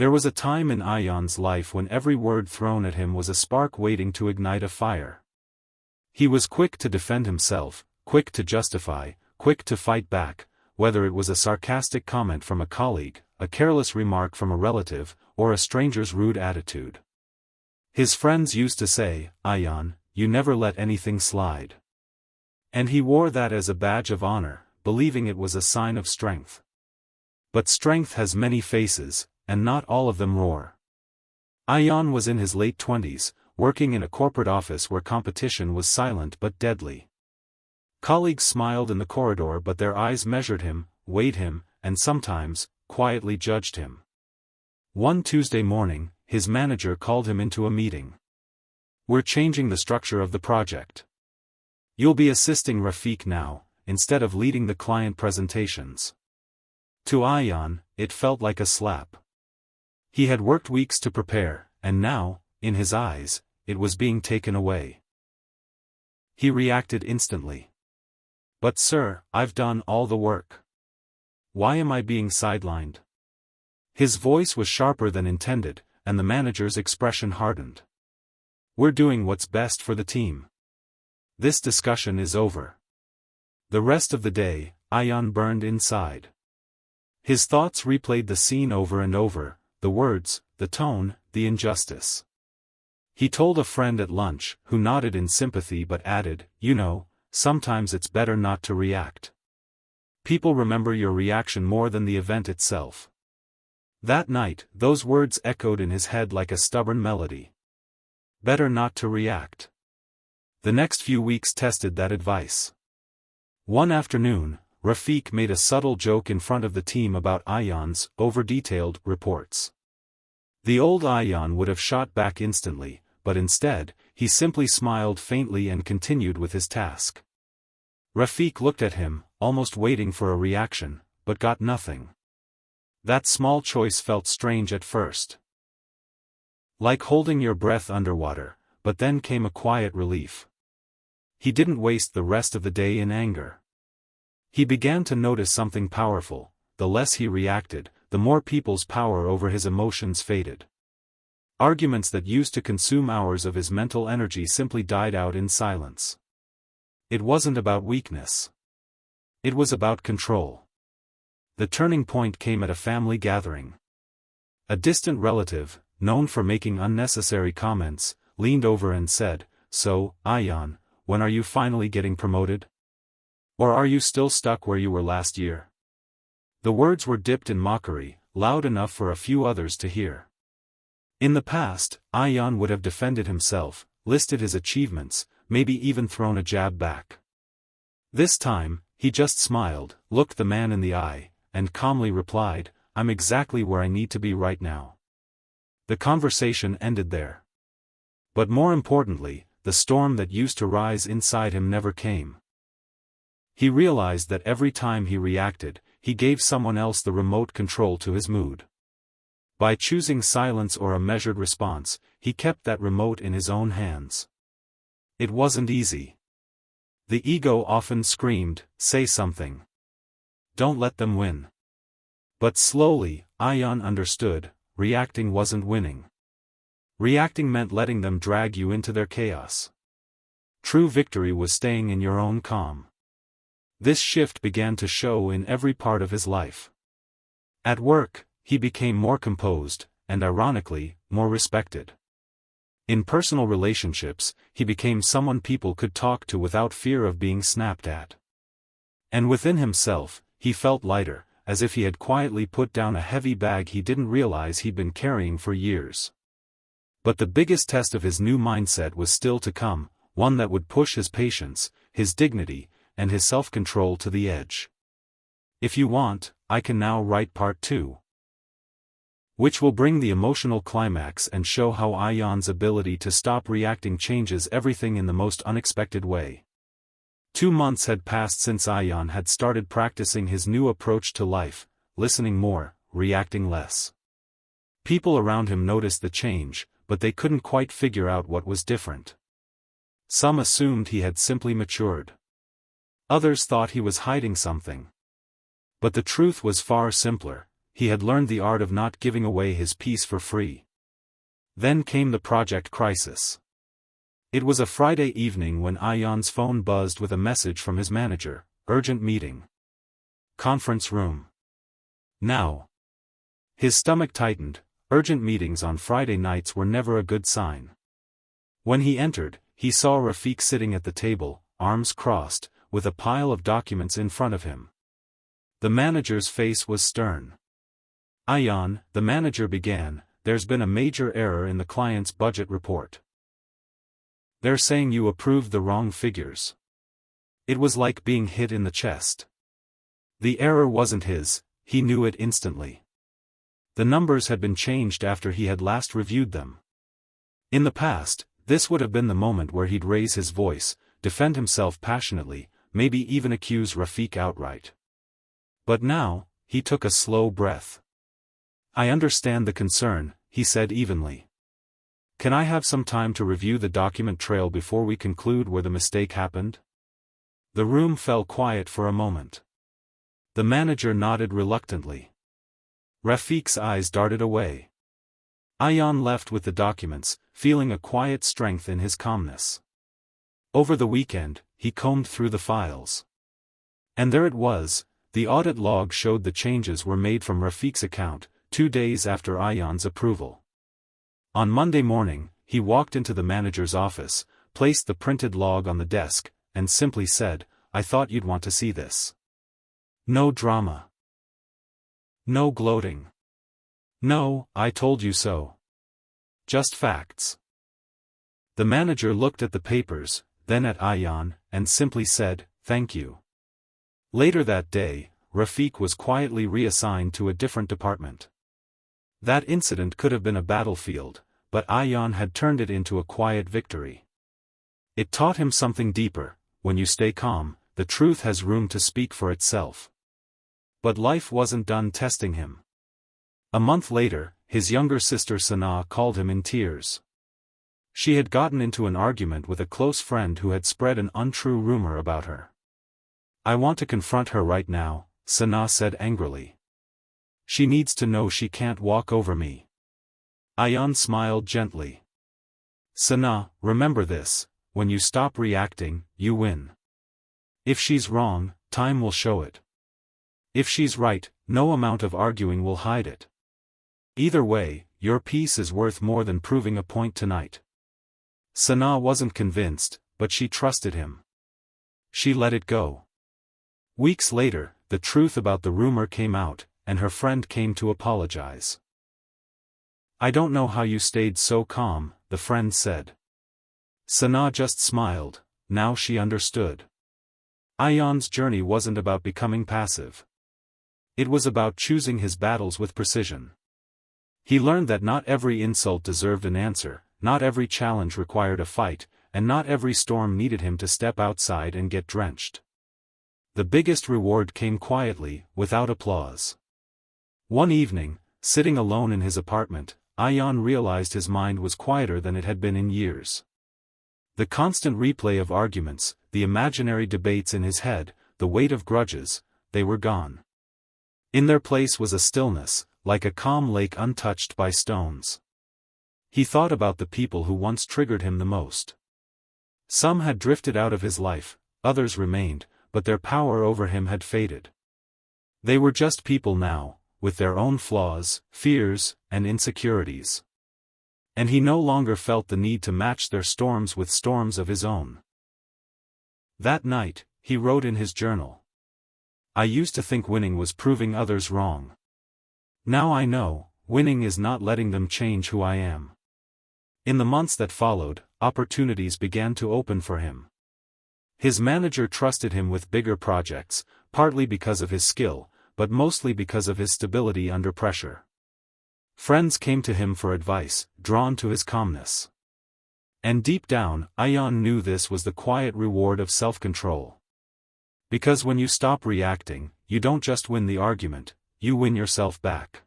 There was a time in Ayan's life when every word thrown at him was a spark waiting to ignite a fire. He was quick to defend himself, quick to justify, quick to fight back, whether it was a sarcastic comment from a colleague, a careless remark from a relative, or a stranger's rude attitude. His friends used to say, "Ayan, you never let anything slide." And he wore that as a badge of honor, believing it was a sign of strength. But strength has many faces, and not all of them roar. Ayan was in his late 20s, working in a corporate office where competition was silent but deadly. Colleagues smiled in the corridor, but their eyes measured him, weighed him, and sometimes, quietly judged him. One Tuesday morning, his manager called him into a meeting. "We're changing the structure of the project. You'll be assisting Rafiq now, instead of leading the client presentations." To Ayan, it felt like a slap. He had worked weeks to prepare, and now, in his eyes, it was being taken away. He reacted instantly. "But sir, I've done all the work. Why am I being sidelined?" His voice was sharper than intended, and the manager's expression hardened. "We're doing what's best for the team. This discussion is over." The rest of the day, Ayan burned inside. His thoughts replayed the scene over and over, the words, the tone, the injustice. He told a friend at lunch, who nodded in sympathy but added, "You know, sometimes it's better not to react. People remember your reaction more than the event itself." That night, those words echoed in his head like a stubborn melody. Better not to react. The next few weeks tested that advice. One afternoon, Rafiq made a subtle joke in front of the team about Ayan's over-detailed reports. The old Ayan would have shot back instantly, but instead, he simply smiled faintly and continued with his task. Rafiq looked at him, almost waiting for a reaction, but got nothing. That small choice felt strange at first. Like holding your breath underwater, but then came a quiet relief. He didn't waste the rest of the day in anger. He began to notice something powerful: the less he reacted, the more people's power over his emotions faded. Arguments that used to consume hours of his mental energy simply died out in silence. It wasn't about weakness. It was about control. The turning point came at a family gathering. A distant relative, known for making unnecessary comments, leaned over and said, "So, Ayan, when are you finally getting promoted? Or are you still stuck where you were last year?" The words were dipped in mockery, loud enough for a few others to hear. In the past, Ayan would have defended himself, listed his achievements, maybe even thrown a jab back. This time, he just smiled, looked the man in the eye, and calmly replied, "I'm exactly where I need to be right now." The conversation ended there. But more importantly, the storm that used to rise inside him never came. He realized that every time he reacted, he gave someone else the remote control to his mood. By choosing silence or a measured response, he kept that remote in his own hands. It wasn't easy. The ego often screamed, "Say something. Don't let them win." But slowly, Ayan understood, reacting wasn't winning. Reacting meant letting them drag you into their chaos. True victory was staying in your own calm. This shift began to show in every part of his life. At work, he became more composed, and ironically, more respected. In personal relationships, he became someone people could talk to without fear of being snapped at. And within himself, he felt lighter, as if he had quietly put down a heavy bag he didn't realize he'd been carrying for years. But the biggest test of his new mindset was still to come, one that would push his patience, his dignity, and his self-control to the edge. If you want, I can now write part 2. Which will bring the emotional climax and show how Ayan's ability to stop reacting changes everything in the most unexpected way. 2 months had passed since Ayan had started practicing his new approach to life, listening more, reacting less. People around him noticed the change, but they couldn't quite figure out what was different. Some assumed he had simply matured. Others thought he was hiding something. But the truth was far simpler: he had learned the art of not giving away his peace for free. Then came the project crisis. It was a Friday evening when Ayan's phone buzzed with a message from his manager: urgent meeting. Conference room. Now. His stomach tightened. Urgent meetings on Friday nights were never a good sign. When he entered, he saw Rafiq sitting at the table, arms crossed, with a pile of documents in front of him. The manager's face was stern. "Ayan," the manager began, "there's been a major error in the client's budget report. They're saying you approved the wrong figures." It was like being hit in the chest. The error wasn't his, he knew it instantly. The numbers had been changed after he had last reviewed them. In the past, this would have been the moment where he'd raise his voice, defend himself passionately, maybe even accuse Rafiq outright. But now, he took a slow breath. "I understand the concern," he said evenly. "Can I have some time to review the document trail before we conclude where the mistake happened?" The room fell quiet for a moment. The manager nodded reluctantly. Rafiq's eyes darted away. Ayan left with the documents, feeling a quiet strength in his calmness. Over the weekend, he combed through the files. And there it was, the audit log showed the changes were made from Rafiq's account, 2 days after Ayan's approval. On Monday morning, he walked into the manager's office, placed the printed log on the desk, and simply said, "I thought you'd want to see this." No drama. No gloating. No, "I told you so." Just facts. The manager looked at the papers, then at Ayan, and simply said, "Thank you." Later that day, Rafiq was quietly reassigned to a different department. That incident could have been a battlefield, but Ayan had turned it into a quiet victory. It taught him something deeper: when you stay calm, the truth has room to speak for itself. But life wasn't done testing him. A month later, his younger sister Sana called him in tears. She had gotten into an argument with a close friend who had spread an untrue rumor about her. "I want to confront her right now," Sana said angrily. "She needs to know she can't walk over me." Ayan smiled gently. "Sana, remember this: when you stop reacting, you win. If she's wrong, time will show it. If she's right, no amount of arguing will hide it. Either way, your peace is worth more than proving a point tonight." Sana wasn't convinced, but she trusted him. She let it go. Weeks later, the truth about the rumor came out, and her friend came to apologize. "I don't know how you stayed so calm," the friend said. Sana just smiled. Now she understood. Ayan's journey wasn't about becoming passive. It was about choosing his battles with precision. He learned that not every insult deserved an answer, not every challenge required a fight, and not every storm needed him to step outside and get drenched. The biggest reward came quietly, without applause. One evening, sitting alone in his apartment, Ayan realized his mind was quieter than it had been in years. The constant replay of arguments, the imaginary debates in his head, the weight of grudges, they were gone. In their place was a stillness, like a calm lake untouched by stones. He thought about the people who once triggered him the most. Some had drifted out of his life, others remained, but their power over him had faded. They were just people now, with their own flaws, fears, and insecurities. And he no longer felt the need to match their storms with storms of his own. That night, he wrote in his journal, "I used to think winning was proving others wrong. Now I know, winning is not letting them change who I am." In the months that followed, opportunities began to open for him. His manager trusted him with bigger projects, partly because of his skill, but mostly because of his stability under pressure. Friends came to him for advice, drawn to his calmness. And deep down, Ayan knew this was the quiet reward of self-control. Because when you stop reacting, you don't just win the argument, you win yourself back.